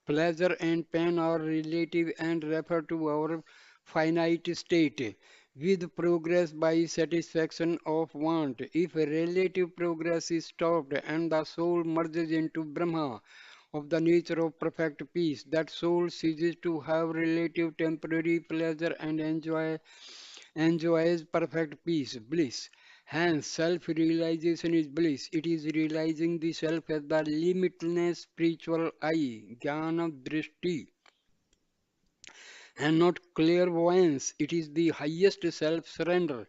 Pleasure and pain are relative and refer to our finite state, with progress by satisfaction of want. If relative progress is stopped and the soul merges into Brahma, of the nature of perfect peace, that soul ceases to have relative temporary pleasure and enjoys perfect peace, bliss. Hence, self realization is bliss. It is realizing the self as the limitless spiritual eye, jnana drishti, and not clairvoyance. It is the highest self surrender.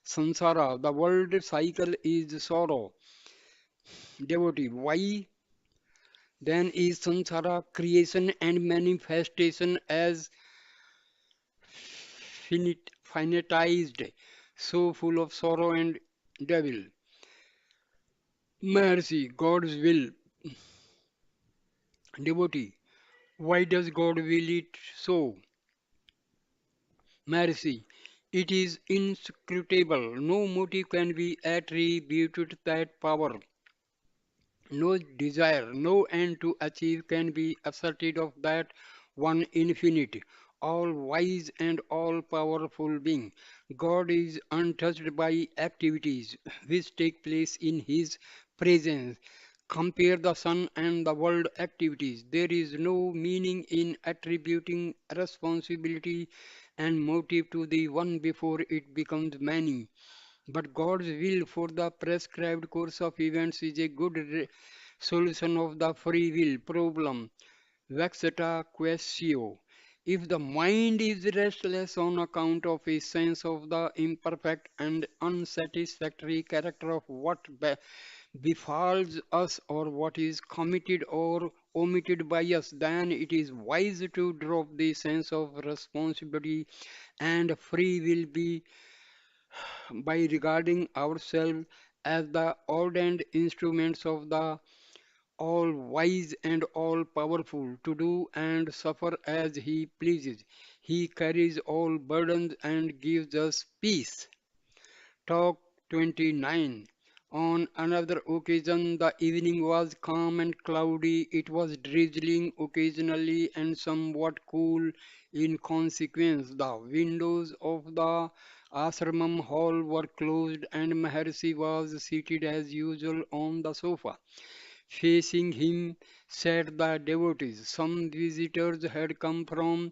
Sansara, the world cycle is sorrow. Devotee, why then is samsara creation and manifestation as finitized, so full of sorrow and devil? Mercy, God's will. Devotee, why does God will it so? Mercy, it is inscrutable. No motive can be attributed that power. No desire, no end to achieve can be asserted of that one infinite, all wise and all powerful being. God is untouched by activities which take place in His presence. Compare the sun and the world activities. There is no meaning in attributing responsibility and motive to the one before it becomes many. But God's will for the prescribed course of events is a good solution of the free will problem. Vexata quaestio. If the mind is restless on account of a sense of the imperfect and unsatisfactory character of what befalls us or what is committed or omitted by us, then it is wise to drop the sense of responsibility and free will be by regarding ourselves as the ordained instruments of the all wise and all powerful to do and suffer as he pleases. He carries all burdens and gives us peace. Talk 29. On another occasion, the evening was calm and cloudy. It was drizzling occasionally and somewhat cool in consequence. The windows of the ashramam hall were closed, and Maharshi was seated as usual on the sofa. Facing him sat the devotees. Some visitors had come from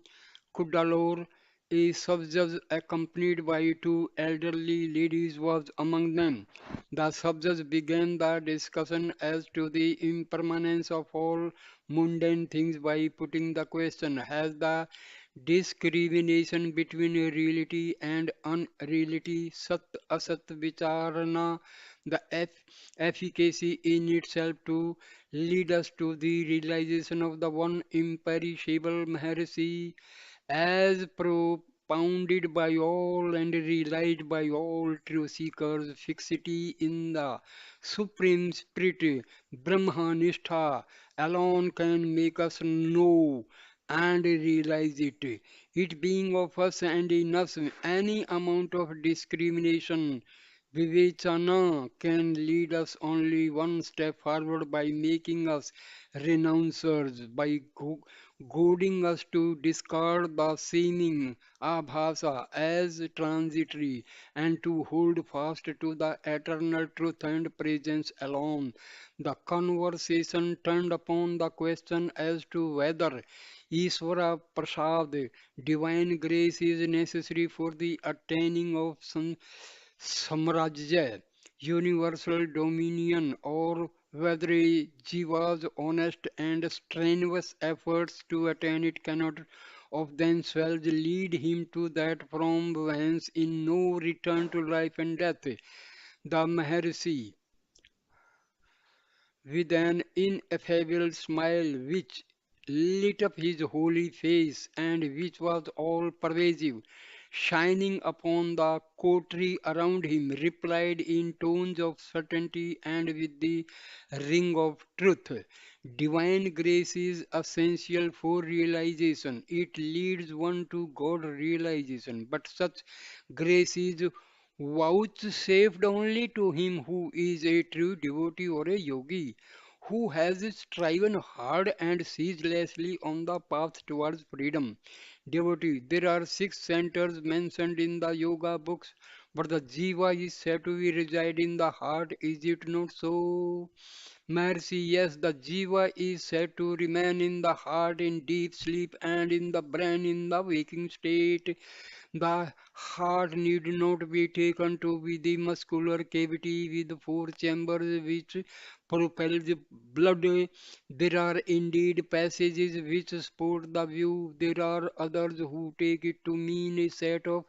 Cuddalore. A sub-judge accompanied by two elderly ladies was among them. The sub-judge began the discussion as to the impermanence of all mundane things by putting the question, has the discrimination between reality and unreality, sat asat vicharana, the efficacy in itself to lead us to the realization of the one imperishable Maharshi, as propounded by all and realized by all true seekers, fixity in the Supreme Spirit, Brahmanistha, alone can make us know and realize it. It being of us and in us, any amount of discrimination, Vivechana can lead us only one step forward by making us renouncers, by goading us to discard the seeming abhasa as transitory and to hold fast to the eternal truth and presence alone. The conversation turned upon the question as to whether Ishvara Prasad, divine grace, is necessary for the attaining of Samrajya, universal dominion, or whether a jiva's honest and strenuous efforts to attain it cannot of themselves lead him to that from whence in no return to life and death. The Maharshi, with an ineffable smile which lit up his holy face and which was all pervasive, shining upon the coterie around him, replied in tones of certainty and with the ring of truth. Divine grace is essential for realization. It leads one to God realization, but such grace is vouchsafed only to him who is a true devotee or a yogi, who has striven hard and ceaselessly on the path towards freedom. Devotee, there are six centers mentioned in the yoga books, but the jiva is said to be reside in the heart. Is it not so? Mercy, yes, the jiva is said to remain in the heart in deep sleep and in the brain in the waking state. The heart need not be taken to be the muscular cavity with four chambers which propels blood. There are indeed passages which support the view. There are others who take it to mean a set of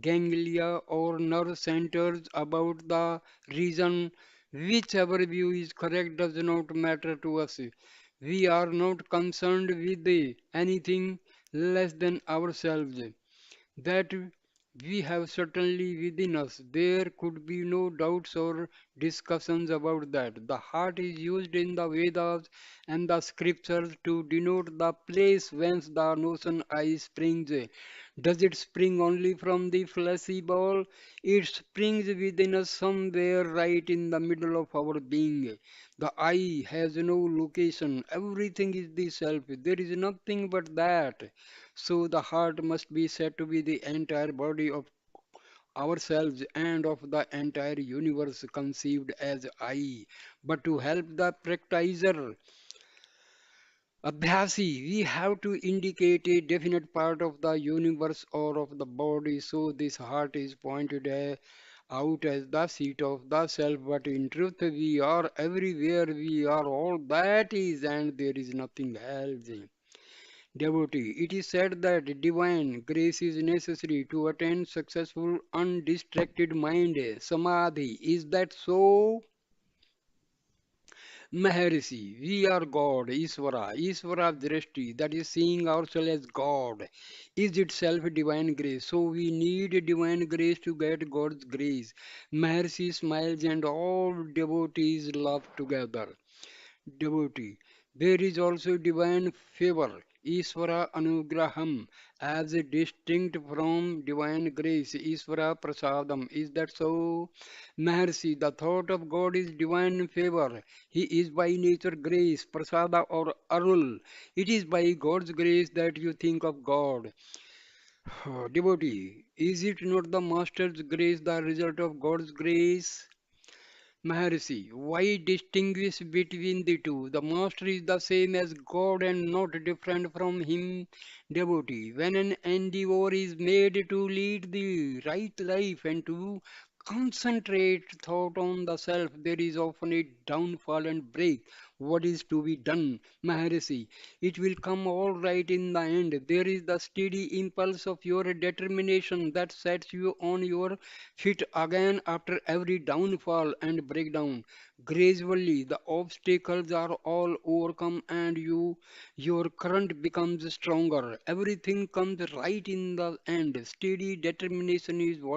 ganglia or nerve centers about the reason. Whichever view is correct does not matter to us. We are not concerned with anything less than ourselves. That we have certainly within us. There could be no doubts or discussions about that. The heart is used in the Vedas and the scriptures to denote the place whence the notion I springs. Does it spring only from the fleshy ball? It springs within us somewhere right in the middle of our being. The I has no location. Everything is the self. There is nothing but that. So the heart must be said to be the entire body of ourselves and of the entire universe conceived as I. But to help the practitioner, Abhyasi, we have to indicate a definite part of the universe or of the body. So this heart is pointed out as the seat of the self. But in truth, we are everywhere. We are all that is, and there is nothing else. Devotee, it is said that divine grace is necessary to attain successful undistracted mind, samadhi. Is that so? Maharishi, we are God, Isvara. Isvara Drishti, that is seeing ourselves as God, is itself divine grace. So we need divine grace to get God's grace. Maharishi smiles and all devotees laugh together. Devotee. There is also divine favor, Isvara Anugraham, as distinct from divine grace, Isvara Prasadam. Is that so? Maharshi, the thought of God is divine favor. He is by nature grace, Prasada or Arul. It is by God's grace that you think of God. Devotee, is it not the Master's grace the result of God's grace? Maharishi, why distinguish between the two? The master is the same as God and not different from him. Devotee, when an endeavor is made to lead the right life and to concentrate thought on the self, there is often a downfall and break. What is to be done, Maharishi? It will come all right in the end. There is the steady impulse of your determination that sets you on your feet again after every downfall and breakdown. Gradually, the obstacles are all overcome and your current becomes stronger. Everything comes right in the end. Steady determination is what